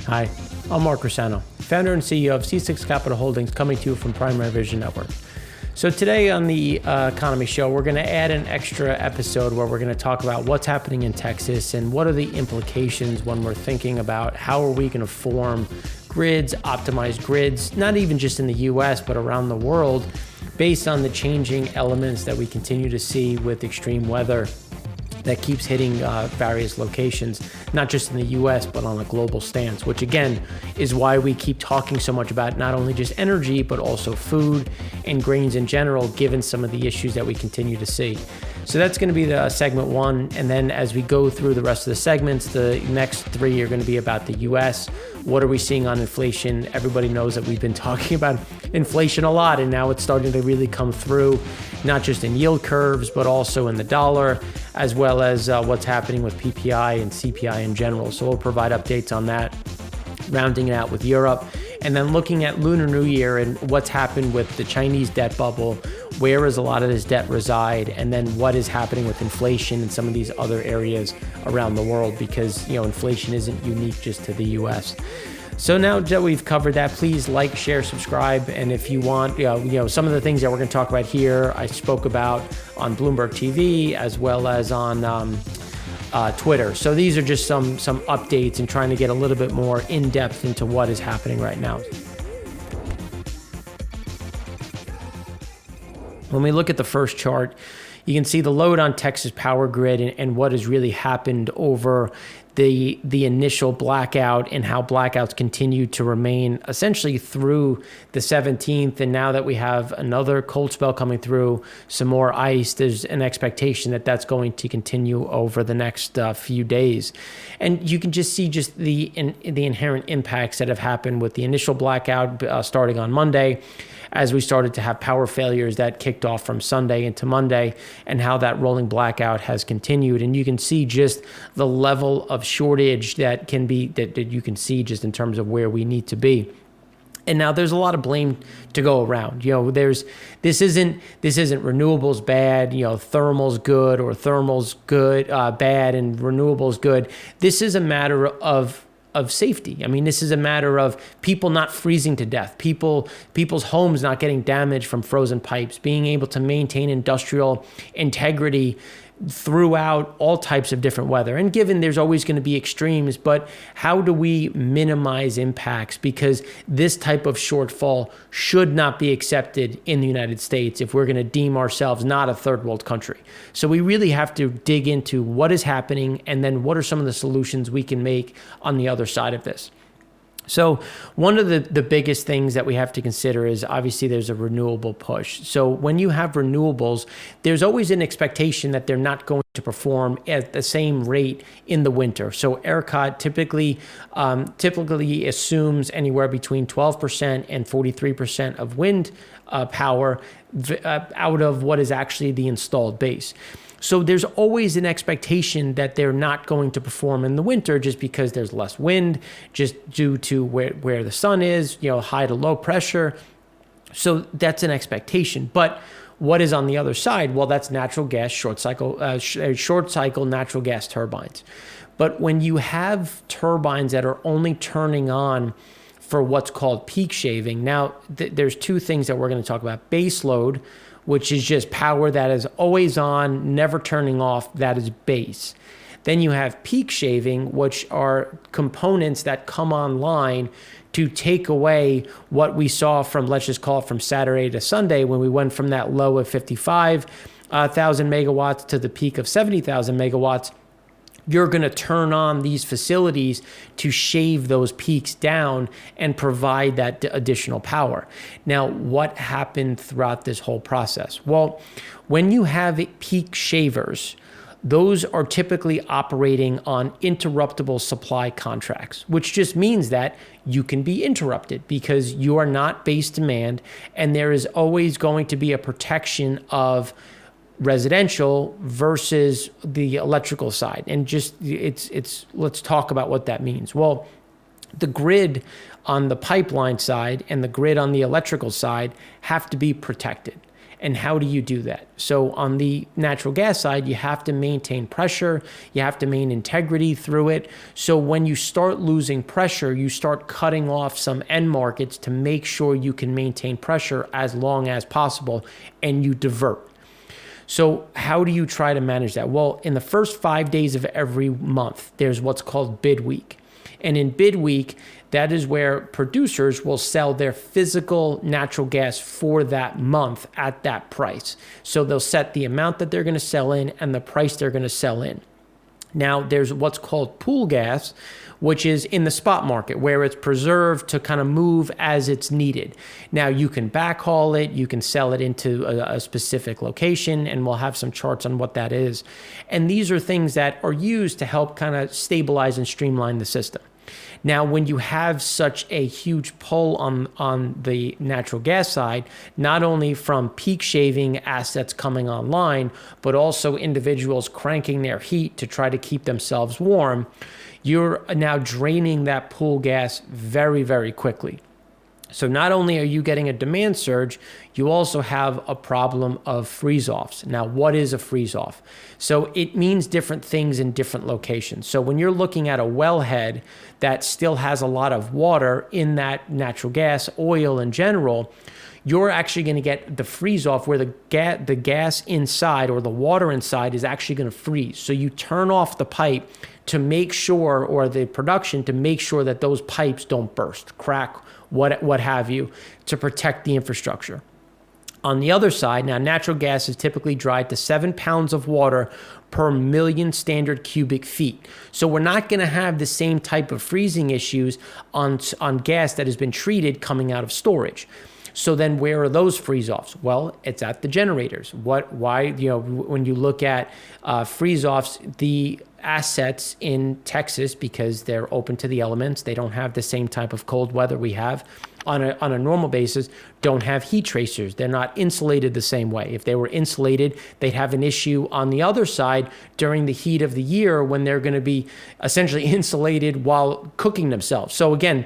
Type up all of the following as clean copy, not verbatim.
Hi, I'm Mark Rossano, founder and CEO of C6 Capital Holdings, coming to you from Primary Vision Network. So today on the Economy Show, we're going to add an extra episode where we're going to talk about what's happening in Texas and what are the implications when we're thinking about how are we going to form grids, optimized grids, not even just in the US, but around the world, based on the changing elements that we continue to see with extreme weather that keeps hitting various locations, not just in the US, but on a global stance, which again is why we keep talking so much about not only just energy, but also food and grains in general, given some of the issues that we continue to see. So that's going to be the segment one. And then as we go through the rest of the segments, the next three are going to be about the US. What are we seeing on inflation? Everybody knows that we've been talking about inflation a lot, and now it's starting to really come through, not just in yield curves, but also in the dollar, as well as what's happening with PPI and CPI in general. So we'll provide updates on that, rounding it out with Europe, and then looking at Lunar New Year and what's happened with the Chinese debt bubble, where does a lot of this debt reside, and then what is happening with inflation in some of these other areas around the world, because inflation isn't unique just to the US. So now that we've covered that, please like, share, subscribe, and if you want, some of the things that we're going to talk about here, I spoke about on Bloomberg TV as well as on Twitter. So these are just some updates and trying to get a little bit more in depth into what is happening right now. When we look at the first chart, you can see the load on Texas power grid and what has really happened over the initial blackout and how blackouts continue to remain essentially through the 17th. And now that we have another cold spell coming through, some more ice, there's an expectation that that's going to continue over the next few days. And you can just see just the inherent impacts that have happened with the initial blackout starting on Monday, as we started to have power failures that kicked off from Sunday into Monday, and how that rolling blackout has continued. And you can see just the level of shortage that you can see just in terms of where we need to be. And now there's a lot of blame to go around. This isn't renewables bad, thermal's good, or thermal's good, bad, and renewables good. This is a matter of safety. I mean, this is a matter of people not freezing to death, people's homes not getting damaged from frozen pipes, being able to maintain industrial integrity throughout all types of different weather. And given there's always going to be extremes, but how do we minimize impacts? Because this type of shortfall should not be accepted in the United States if we're going to deem ourselves not a third world country. So we really have to dig into what is happening and then what are some of the solutions we can make on the other side of this. So one of the biggest things that we have to consider is obviously there's a renewable push. So when you have renewables, there's always an expectation that they're not going to perform at the same rate in the winter. So ERCOT typically assumes anywhere between 12% and 43% of wind power out of what is actually the installed base. So there's always an expectation that they're not going to perform in the winter just because there's less wind, just due to where the sun is, high to low pressure. So that's an expectation. But what is on the other side? Well, that's natural gas, short cycle natural gas turbines. But when you have turbines that are only turning on for what's called peak shaving, now there's two things that we're going to talk about. Base load, which is just power that is always on, never turning off, that is base. Then you have peak shaving, which are components that come online to take away what we saw from, let's just call it from Saturday to Sunday, when we went from that low of 55,000 megawatts to the peak of 70,000 megawatts. You're going to turn on these facilities to shave those peaks down and provide that additional power. Now, what happened throughout this whole process? Well, when you have peak shavers, those are typically operating on interruptible supply contracts, which just means that you can be interrupted because you are not base demand, and there is always going to be a protection of residential versus the electrical side. And just let's talk about what that means. Well, the grid on the pipeline side and the grid on the electrical side have to be protected. And how do you do that? So on the natural gas side, you have to maintain pressure, you have to maintain integrity through it. So when you start losing pressure, you start cutting off some end markets to make sure you can maintain pressure as long as possible, and you divert. So how do you try to manage that? Well, in the first 5 days of every month, there's what's called bid week. And in bid week, that is where producers will sell their physical natural gas for that month at that price. So they'll set the amount that they're going to sell in and the price they're going to sell in. Now, there's what's called pool gas, which is in the spot market where it's preserved to kind of move as it's needed. Now, you can backhaul it, you can sell it into a specific location, and we'll have some charts on what that is. And these are things that are used to help kind of stabilize and streamline the system. Now, when you have such a huge pull on the natural gas side, not only from peak shaving assets coming online, but also individuals cranking their heat to try to keep themselves warm, you're now draining that pool gas very, very quickly. So not only are you getting a demand surge, you also have a problem of freeze-offs. Now, what is a freeze-off? So it means different things in different locations. So when you're looking at a wellhead that still has a lot of water in that natural gas, oil in general, you're actually going to get the freeze-off where the gas inside or the water inside is actually going to freeze. So you turn off the pipe to make sure, or the production to make sure that those pipes don't burst, crack, what have you, to protect the infrastructure. On the other side, now natural gas is typically dried to 7 pounds of water per million standard cubic feet. So we're not going to have the same type of freezing issues on gas that has been treated coming out of storage. So then where are those freeze-offs? Well, it's at the generators. Why, when you look at freeze-offs, the assets in Texas, because they're open to the elements, they don't have the same type of cold weather we have on a normal basis, don't have heat tracers. They're not insulated the same way. If they were insulated, they'd have an issue on the other side during the heat of the year when they're going to be essentially insulated while cooking themselves. So again,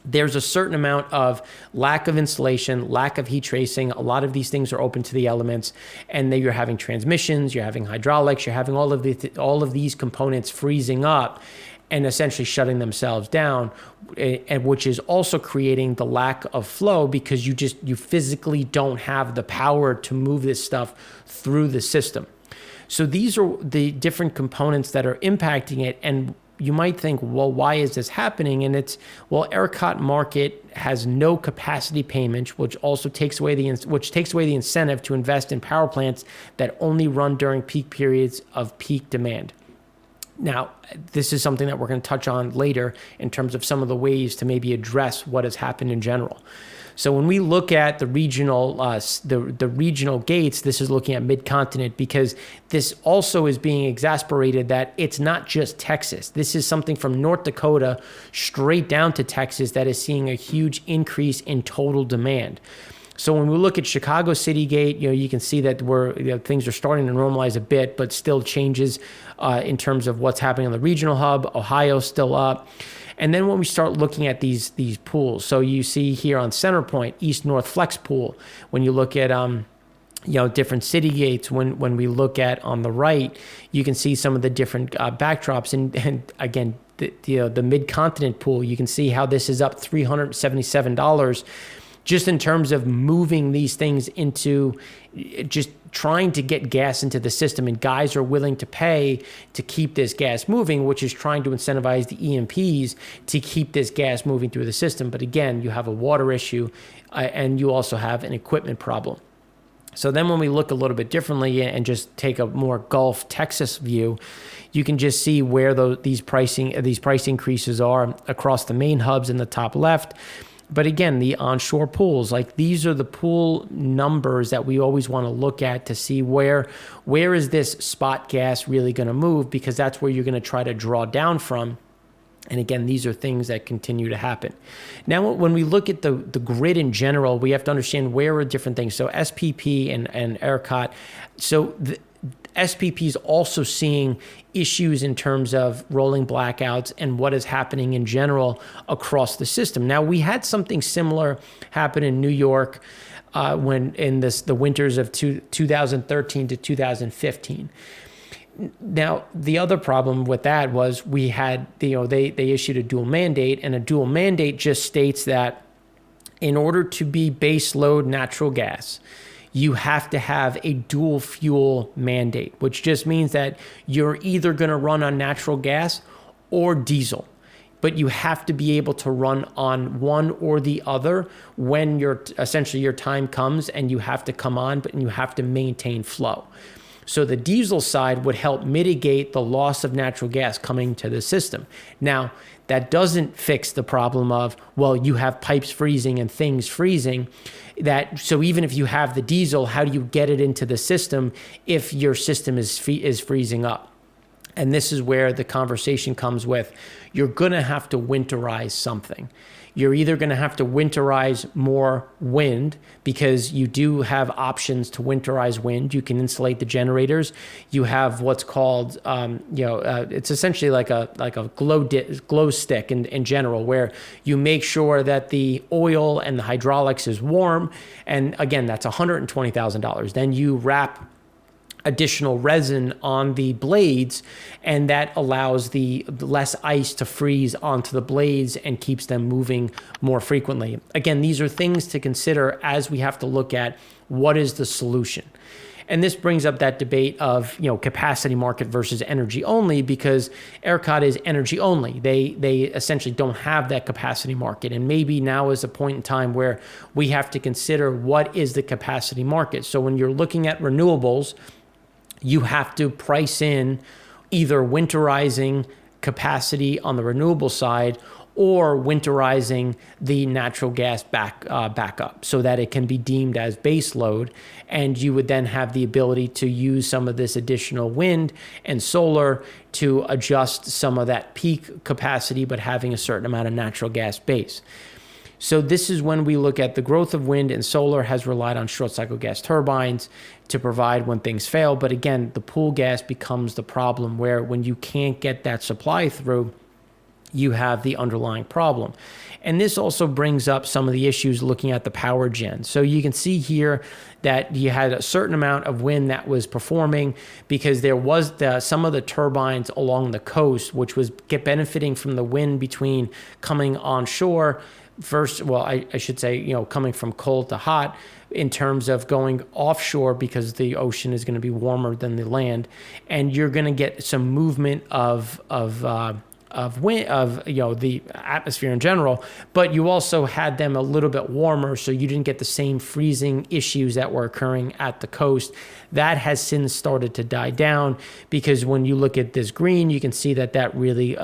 there's a certain amount of lack of insulation, lack of heat tracing. A lot of these things are open to the elements, and then you're having transmissions, you're having hydraulics, you're having all of these components freezing up and essentially shutting themselves down, and which is also creating the lack of flow because you physically don't have the power to move this stuff through the system. So these are the different components that are impacting it. And you might think, well, why is this happening? And it's, well, ERCOT market has no capacity payment, which also takes away the incentive to invest in power plants that only run during peak periods of peak demand. Now, this is something that we're going to touch on later in terms of some of the ways to maybe address what has happened in general. So when we look at the regional gates, this is looking at mid-continent, because this also is being exacerbated that it's not just Texas. This is something from North Dakota straight down to Texas that is seeing a huge increase in total demand. So when we look at Chicago City Gate, you can see that things are starting to normalize a bit, but still changes in terms of what's happening on the regional hub. Ohio's still up. And then when we start looking at these pools, so you see here on Centerpoint, East-North Flex Pool, when you look at different city gates, when we look at on the right, you can see some of the different backdrops. And again, the Mid-Continent pool, you can see how this is up $377 just in terms of moving these things into just trying to get gas into the system, and guys are willing to pay to keep this gas moving, which is trying to incentivize the E&Ps to keep this gas moving through the system. But again, you have a water issue and you also have an equipment problem. So then when we look a little bit differently and just take a more Gulf Texas view, you can just see where these price increases are across the main hubs in the top left. But again, the onshore pools, like these are the pool numbers that we always want to look at to see where is this spot gas really going to move, because that's where you're going to try to draw down from. And again, these are things that continue to happen. Now, when we look at the grid in general, we have to understand where are different things. So SPP and ERCOT. So SPP is also seeing issues in terms of rolling blackouts and what is happening in general across the system. Now, we had something similar happen in New York when in the winters of 2013 to 2015. Now, the other problem with that was we had, they issued a dual mandate, and a dual mandate just states that in order to be base load natural gas, you have to have a dual fuel mandate, which just means that you're either going to run on natural gas or diesel, but you have to be able to run on one or the other when essentially your time comes, and you have to come on, but you have to maintain flow. So the diesel side would help mitigate the loss of natural gas coming to the system. Now, that doesn't fix the problem of, well, you have pipes freezing and things freezing. So even if you have the diesel, how do you get it into the system if your system is freezing up? And this is where the conversation comes with, you're going to have to winterize something. You're either going to have to winterize more wind, because you do have options to winterize wind. You can insulate the generators. You have what's called, it's essentially like a glow stick in general, where you make sure that the oil and the hydraulics is warm. And again, that's $120,000. Then you wrap additional resin on the blades, and that allows the less ice to freeze onto the blades and keeps them moving more frequently. Again, these are things to consider as we have to look at what is the solution. And this brings up that debate of, capacity market versus energy only, because ERCOT is energy only. They essentially don't have that capacity market. And maybe now is a point in time where we have to consider what is the capacity market. So when you're looking at renewables, you have to price in either winterizing capacity on the renewable side or winterizing the natural gas back up so that it can be deemed as base load. And you would then have the ability to use some of this additional wind and solar to adjust some of that peak capacity, but having a certain amount of natural gas base. So this is when we look at the growth of wind and solar has relied on short cycle gas turbines to provide when things fail. But again, the pool gas becomes the problem, where when you can't get that supply through, you have the underlying problem. And this also brings up some of the issues looking at the power gen. So you can see here that you had a certain amount of wind that was performing, because there was some of the turbines along the coast, which was benefiting from the wind between coming onshore. First, well, I should say, coming from cold to hot, in terms of going offshore, because the ocean is going to be warmer than the land, and you're going to get some movement of wind, the atmosphere in general. But you also had them a little bit warmer, so you didn't get the same freezing issues that were occurring at the coast. That has since started to die down, because when you look at this green, you can see that really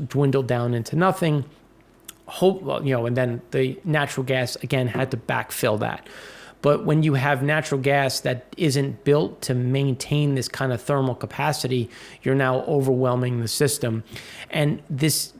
dwindled down into nothing. And then the natural gas again had to backfill that. But when you have natural gas that isn't built to maintain this kind of thermal capacity, you're now overwhelming the system. And this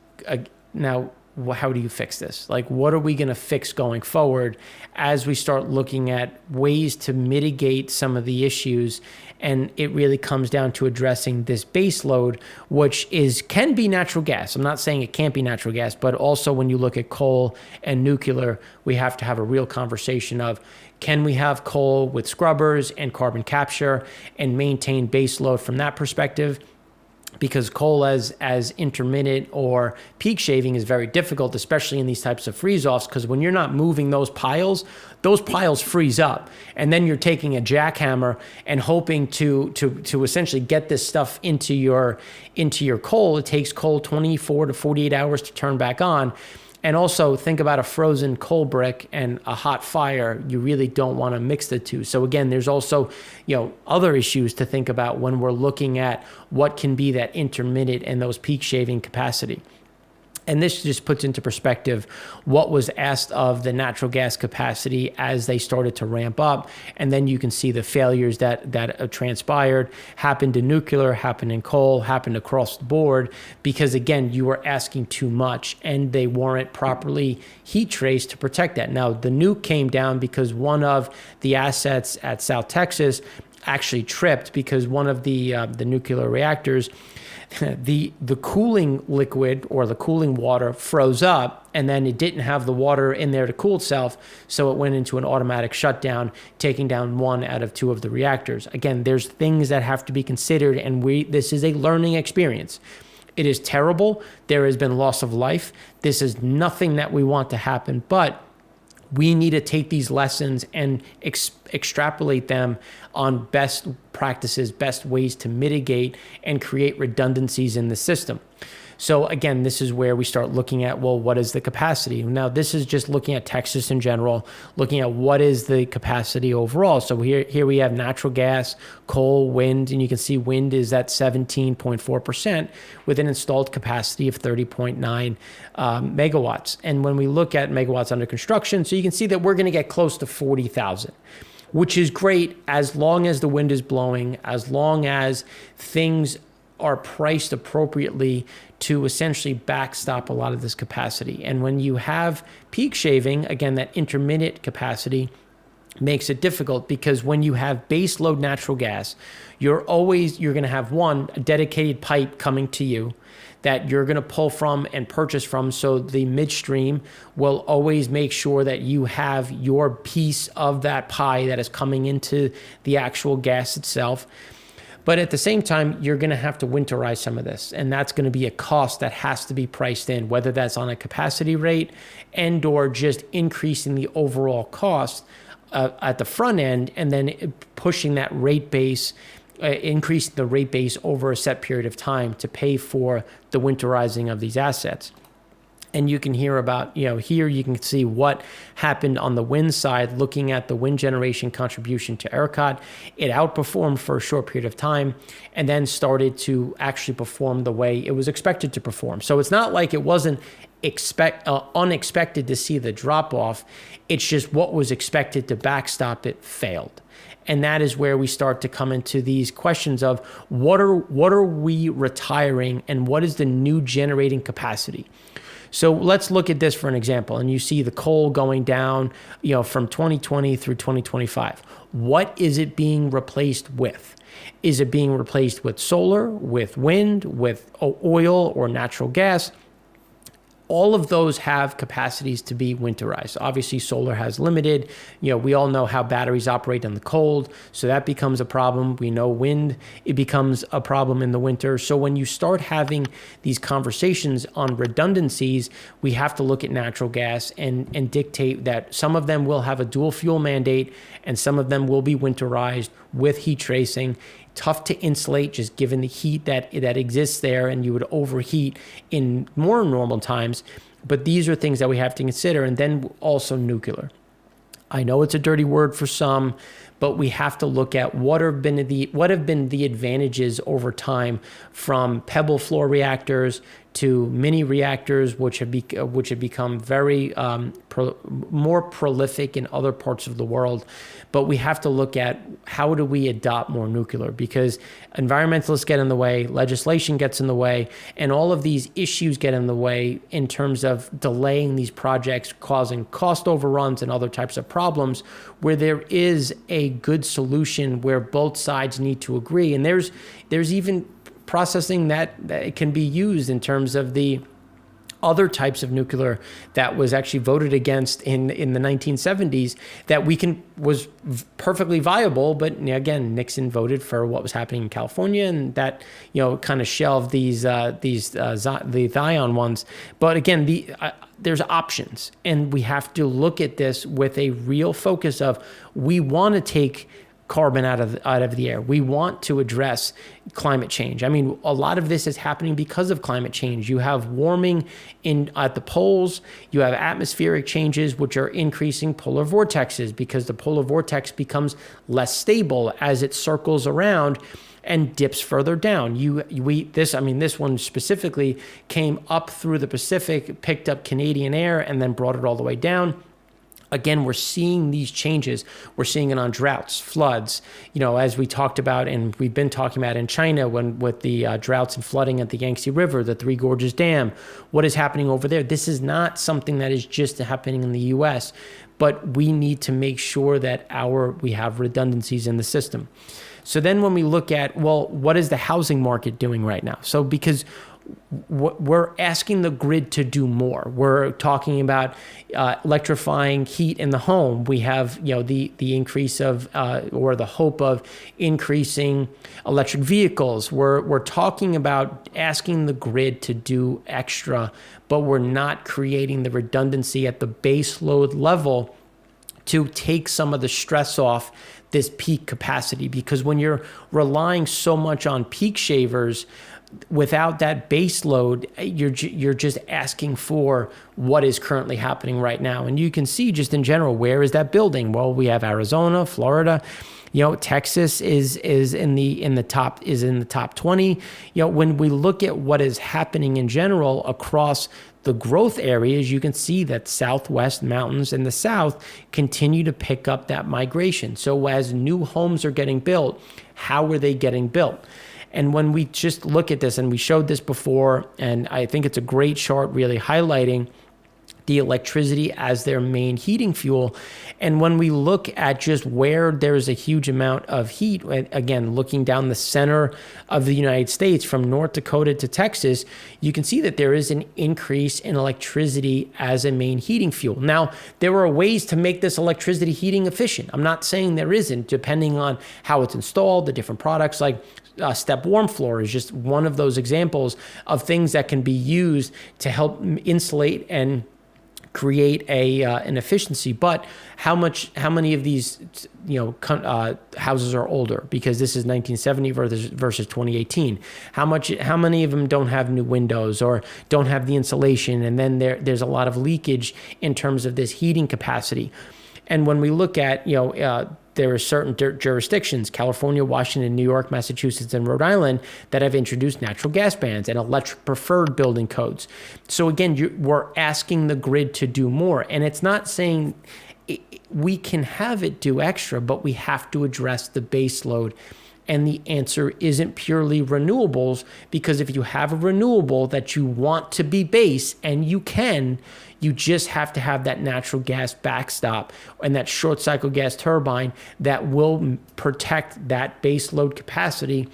now, how do you fix this? Like, what are we going to fix going forward as we start looking at ways to mitigate some of the issues? And it really comes down to addressing this base load, which can be natural gas. I'm not saying it can't be natural gas, but also when you look at coal and nuclear, we have to have a real conversation of, can we have coal with scrubbers and carbon capture and maintain base load from that perspective? Because coal as intermittent or peak shaving is very difficult, especially in these types of freeze-offs, because when you're not moving those piles freeze up. And then you're taking a jackhammer and hoping to essentially get this stuff into your coal. It takes coal 24 to 48 hours to turn back on. And also think about a frozen coal brick and a hot fire. You really don't want to mix the two. So again, there's also, other issues to think about when we're looking at what can be that intermittent and those peak shaving capacity. And this just puts into perspective what was asked of the natural gas capacity as they started to ramp up. And then you can see the failures that transpired, happened in nuclear, happened in coal, happened across the board, because again, you were asking too much and they weren't properly heat traced to protect that. Now, the nuke came down because one of the assets at South Texas actually tripped, because one of the nuclear reactors, the cooling liquid or the cooling water froze up, and then it didn't have the water in there to cool itself, so it went into an automatic shutdown, taking down 1 out of 2 of the reactors. Again, there's things that have to be considered, and this is a learning experience. It is terrible. There has been loss of life. This is nothing that we want to happen, but we need to take these lessons and extrapolate them on best practices, best ways to mitigate and create redundancies in the system. So again, this is where we start looking at, well, what is the capacity? Now, this is just looking at Texas in general, looking at what is the capacity overall. So here we have natural gas, coal, wind, and you can see wind is at 17.4% with an installed capacity of 30.9 megawatts. And when we look at megawatts under construction, so you can see that we're going to get close to 40,000. Which is great as long as the wind is blowing, as long as things are priced appropriately to essentially backstop a lot of this capacity. And when you have peak shaving, again, that intermittent capacity makes it difficult, because when you have base load natural gas, you're going to have a dedicated pipe coming to you that you're going to pull from and purchase from. So the midstream will always make sure that you have your piece of that pie that is coming into the actual gas itself. But at the same time, you're going to have to winterize some of this, and that's going to be a cost that has to be priced in, whether that's on a capacity rate and or just increasing the overall cost at the front end, and then pushing that rate base, increasing the rate base over a set period of time to pay for the winterizing of these assets. And you can hear about, here you can see what happened on the wind side, looking at the wind generation contribution to ERCOT. It outperformed for a short period of time and then started to actually perform the way it was expected to perform. So it's not like it wasn't unexpected to see the drop off. It's just what was expected to backstop it failed. And that is where we start to come into these questions of what are we retiring and what is the new generating capacity? So let's look at this for an example. And you see the coal going down, from 2020 through 2025. What is it being replaced with? Is it being replaced with solar, with wind, with oil or natural gas? All of those have capacities to be winterized. Obviously, solar has limited. We all know how batteries operate in the cold, so that becomes a problem. We know wind, it becomes a problem in the winter. So when you start having these conversations on redundancies, we have to look at natural gas and dictate that some of them will have a dual fuel mandate and some of them will be winterized with heat tracing. Tough to insulate just given the heat that exists there, and you would overheat in more normal times. But these are things that we have to consider. And then also nuclear. I know it's a dirty word for some, but we have to look at what have been the advantages over time from pebble floor reactors to mini reactors, which have become very more prolific in other parts of the world. But we have to look at how do we adopt more nuclear, because environmentalists get in the way, legislation gets in the way, and all of these issues get in the way in terms of delaying these projects, causing cost overruns and other types of problems where there is a good solution where both sides need to agree. And there's even processing that it can be used in terms of the other types of nuclear that was actually voted against in the 1970s that was perfectly viable, but again, Nixon voted for what was happening in California, and that kind of shelved the Zion ones. But again, there's options, and we have to look at this with a real focus of we want to take carbon out of the air. We want to address climate change. I mean, a lot of this is happening because of climate change. You have warming at the poles. You have atmospheric changes, which are increasing polar vortexes because the polar vortex becomes less stable as it circles around and dips further down. This one specifically came up through the Pacific, picked up Canadian air, and then brought it all the way down. Again, we're seeing these changes. We're seeing it on droughts, floods, as we talked about and we've been talking about in China with the droughts and flooding at the Yangtze River, the Three Gorges Dam. What is happening over there? This is not something that is just happening in the U.S., but we need to make sure that we have redundancies in the system. So then when we look at, well, what is the housing market doing right now? So because we're asking the grid to do more. We're talking about electrifying heat in the home. We have, the increase of or the hope of increasing electric vehicles. We're talking about asking the grid to do extra, but we're not creating the redundancy at the base load level to take some of the stress off this peak capacity. Because when you're relying so much on peak shavers, without that base load, you're just asking for what is currently happening right now. And you can see just in general, where is that building? Well, we have Arizona, Florida, Texas is in the top 20. When we look at what is happening in general across the growth areas, you can see that Southwest mountains and the South continue to pick up that migration. So as new homes are getting built, how are they getting built? And when we just look at this, and we showed this before, and I think it's a great chart really highlighting the electricity as their main heating fuel. And when we look at just where there's a huge amount of heat, again, looking down the center of the United States from North Dakota to Texas, you can see that there is an increase in electricity as a main heating fuel. Now, there are ways to make this electricity heating efficient. I'm not saying there isn't, depending on how it's installed, the different products like step warm floor is just one of those examples of things that can be used to help insulate and create an efficiency. But how many of these houses are older? Because this is 1970 versus 2018. How many of them don't have new windows or don't have the insulation? And then there's a lot of leakage in terms of this heating capacity. And when we look at there are certain jurisdictions, California, Washington, New York, Massachusetts, and Rhode Island, that have introduced natural gas bans and electric preferred building codes. So again, we're asking the grid to do more. And it's not saying we can have it do extra, but we have to address the base load. And the answer isn't purely renewables, because if you have a renewable that you want to be base, and you just have to have that natural gas backstop and that short cycle gas turbine that will protect that base load capacity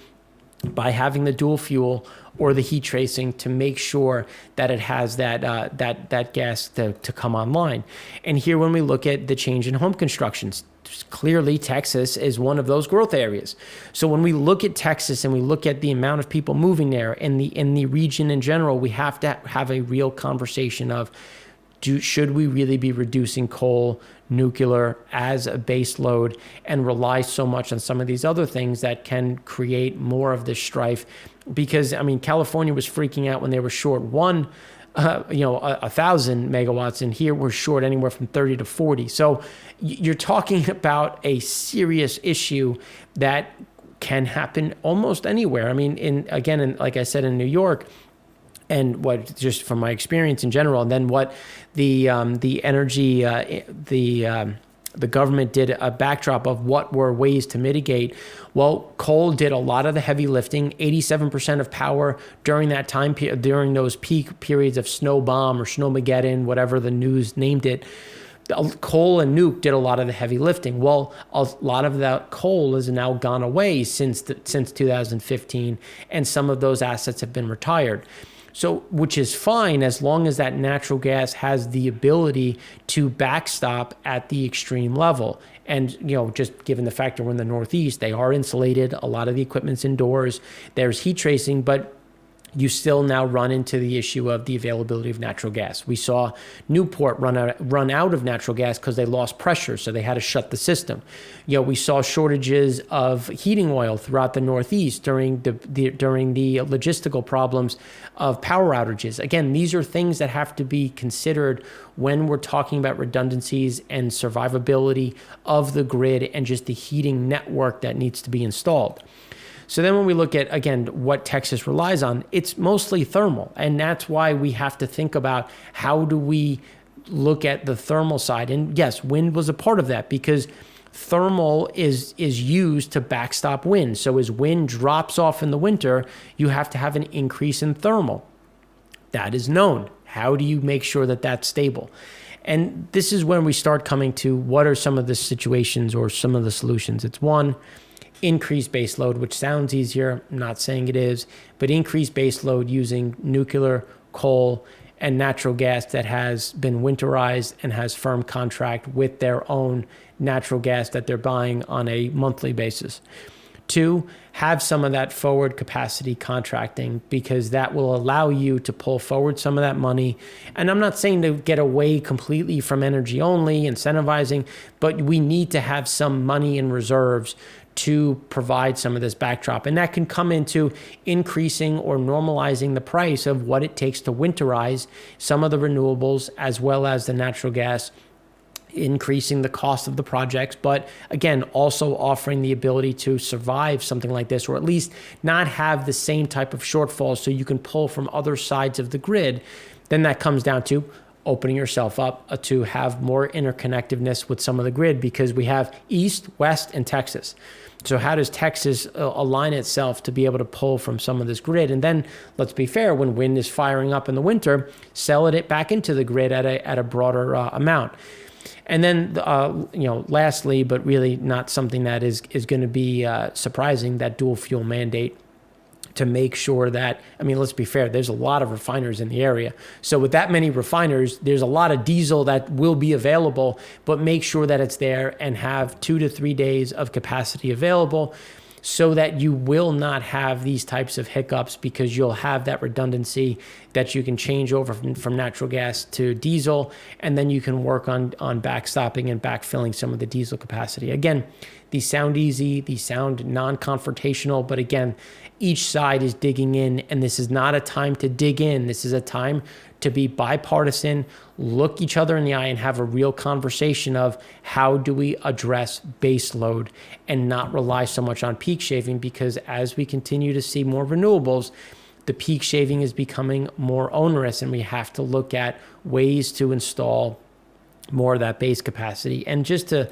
by having the dual fuel or the heat tracing to make sure that it has that gas to come online. And here, when we look at the change in home constructions, clearly Texas is one of those growth areas. So when we look at Texas and we look at the amount of people moving there in the region in general, we have to have a real conversation of, should we really be reducing coal, nuclear as a base load and rely so much on some of these other things that can create more of this strife? Because, California was freaking out when they were short 1,000 megawatts, and here we're short anywhere from 30 to 40. So you're talking about a serious issue that can happen almost anywhere. Like I said, in New York, and what, just from my experience in general, and then what the energy, the government did a backdrop of what were ways to mitigate. Well, coal did a lot of the heavy lifting, 87% of power during that time, during those peak periods of snow bomb or snowmageddon, whatever the news named it. Coal and nuke did a lot of the heavy lifting. Well, a lot of that coal has now gone away since 2015, and some of those assets have been retired. So, which is fine as long as that natural gas has the ability to backstop at the extreme level. And, just given the fact that we're in the Northeast, they are insulated. A lot of the equipment's indoors. There's heat tracing, but you still now run into the issue of the availability of natural gas. We saw Newport run out of natural gas because they lost pressure, so they had to shut the system. We saw shortages of heating oil throughout the Northeast during the logistical problems of power outages. Again, these are things that have to be considered when we're talking about redundancies and survivability of the grid and just the heating network that needs to be installed. So then when we look at, again, what Texas relies on, it's mostly thermal. And that's why we have to think about, how do we look at the thermal side? And yes, wind was a part of that, because thermal is used to backstop wind. So as wind drops off in the winter, you have to have an increase in thermal. That is known. How do you make sure that that's stable? And this is when we start coming to what are some of the situations or some of the solutions. It's one, increased base load, which sounds easier. I'm not saying it is, but increased base load using nuclear, coal, and natural gas that has been winterized and has firm contract with their own natural gas that they're buying on a monthly basis. Two, have some of that forward capacity contracting, because that will allow you to pull forward some of that money. And I'm not saying to get away completely from energy only, incentivizing, but we need to have some money in reserves to provide some of this backdrop. And that can come into increasing or normalizing the price of what it takes to winterize some of the renewables as well as the natural gas, increasing the cost of the projects, but again, also offering the ability to survive something like this, or at least not have the same type of shortfalls so you can pull from other sides of the grid. Then that comes down to opening yourself up to have more interconnectiveness with some of the grid, because we have East, West, and Texas. So how does Texas align itself to be able to pull from some of this grid? And then, let's be fair, when wind is firing up in the winter, sell it back into the grid at a broader amount. And then, lastly, but really not something that is going to be surprising, that dual fuel mandate, to make sure that, let's be fair, there's a lot of refiners in the area. So with that many refiners, there's a lot of diesel that will be available, but make sure that it's there and have 2 to 3 days of capacity available, so that you will not have these types of hiccups, because you'll have that redundancy that you can change over from natural gas to diesel, and then you can work on backstopping and backfilling some of the diesel capacity. Again, these sound easy, these sound non-confrontational, but again, each side is digging in, and this is not a time to dig in. This is a time to be bipartisan, look each other in the eye, and have a real conversation of how do we address base load and not rely so much on peak shaving, because as we continue to see more renewables, the peak shaving is becoming more onerous, and we have to look at ways to install more of that base capacity. And just to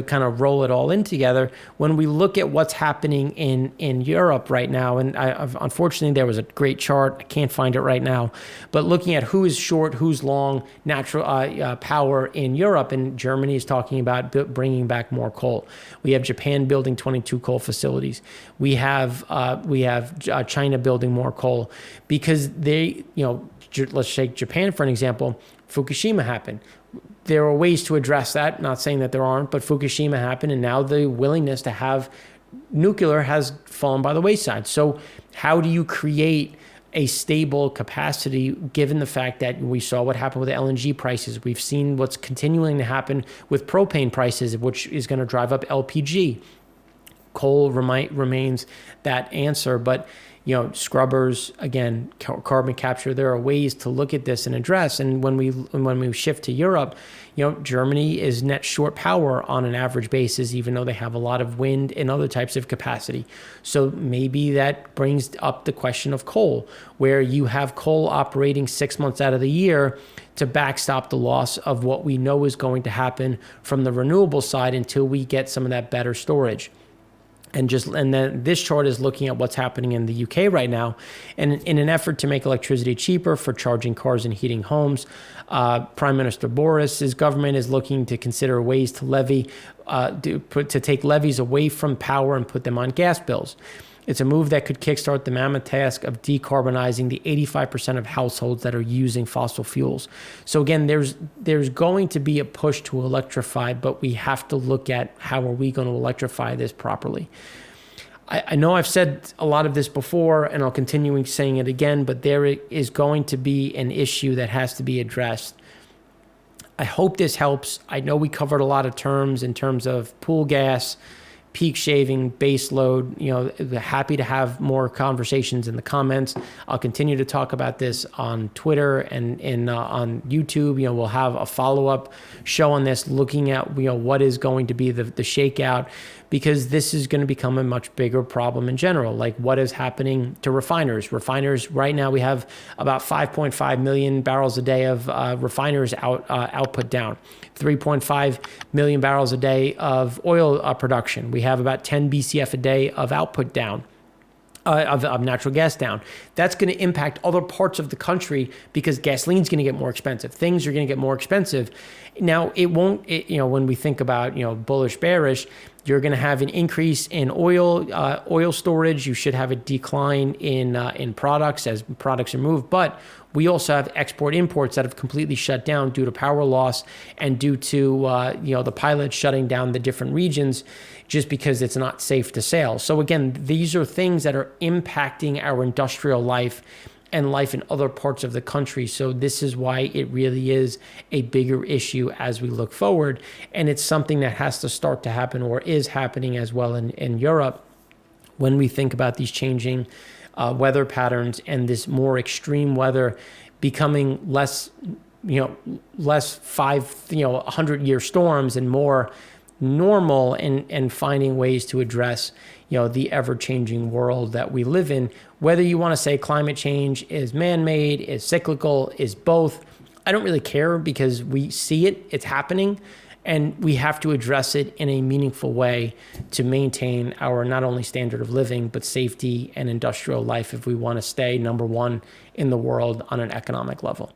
kind of roll it all in together, when we look at what's happening in Europe right now, and unfortunately there was a great chart, I can't find it right now, but looking at who is short, who's long natural power in Europe, and Germany is talking about bringing back more coal. We have Japan building 22 coal facilities. We have China building more coal, because they, let's take Japan for an example. Fukushima happened. There are ways to address that, not saying that there aren't, but Fukushima happened, and now the willingness to have nuclear has fallen by the wayside. So how do you create a stable capacity, given the fact that we saw what happened with the LNG prices? We've seen what's continuing to happen with propane prices, which is going to drive up LPG. Coal remains that answer, but scrubbers, again, carbon capture, there are ways to look at this and address. And when we shift to Europe, Germany is net short power on an average basis, even though they have a lot of wind and other types of capacity. So maybe that brings up the question of coal, where you have coal operating 6 months out of the year to backstop the loss of what we know is going to happen from the renewable side until we get some of that better storage. And then this chart is looking at what's happening in the UK right now. And in an effort to make electricity cheaper for charging cars and heating homes, Prime Minister Boris's government is looking to consider ways to take levies away from power and put them on gas bills. It's a move that could kickstart the mammoth task of decarbonizing the 85% of households that are using fossil fuels. So again, there's going to be a push to electrify, but we have to look at how are we going to electrify this properly. I know I've said a lot of this before, and I'll continue saying it again, but there is going to be an issue that has to be addressed. I hope this helps. I know we covered a lot of terms in terms of pool gas, peak shaving, base load. Happy to have more conversations in the comments. I'll continue to talk about this on Twitter and on YouTube. We'll have a follow-up show on this, looking at what is going to be the shakeout, because this is going to become a much bigger problem in general. Like, what is happening to refiners? Refiners right now, we have about 5.5 million barrels a day of refiners output down, 3.5 million barrels a day of oil production. We have about 10 BCF a day of output down. of natural gas down. That's going to impact other parts of the country because gasoline's going to get more expensive. Things are going to get more expensive. Now, it won't, when we think about, bullish, bearish, you're going to have an increase in oil storage. You should have a decline in products as products are moved. But we also have export imports that have completely shut down due to power loss and due to the pilots shutting down the different regions just because it's not safe to sail. So again, these are things that are impacting our industrial life and life in other parts of the country. So this is why it really is a bigger issue as we look forward. And it's something that has to start to happen or is happening as well in Europe when we think about these changing weather patterns and this more extreme weather becoming less 100-year storms and more normal, and finding ways to address the ever-changing world that we live in. Whether you want to say climate change is man-made, is cyclical, is both, I don't really care because we see it, it's happening, and we have to address it in a meaningful way to maintain our not only standard of living, but safety and industrial life if we want to stay number one in the world on an economic level.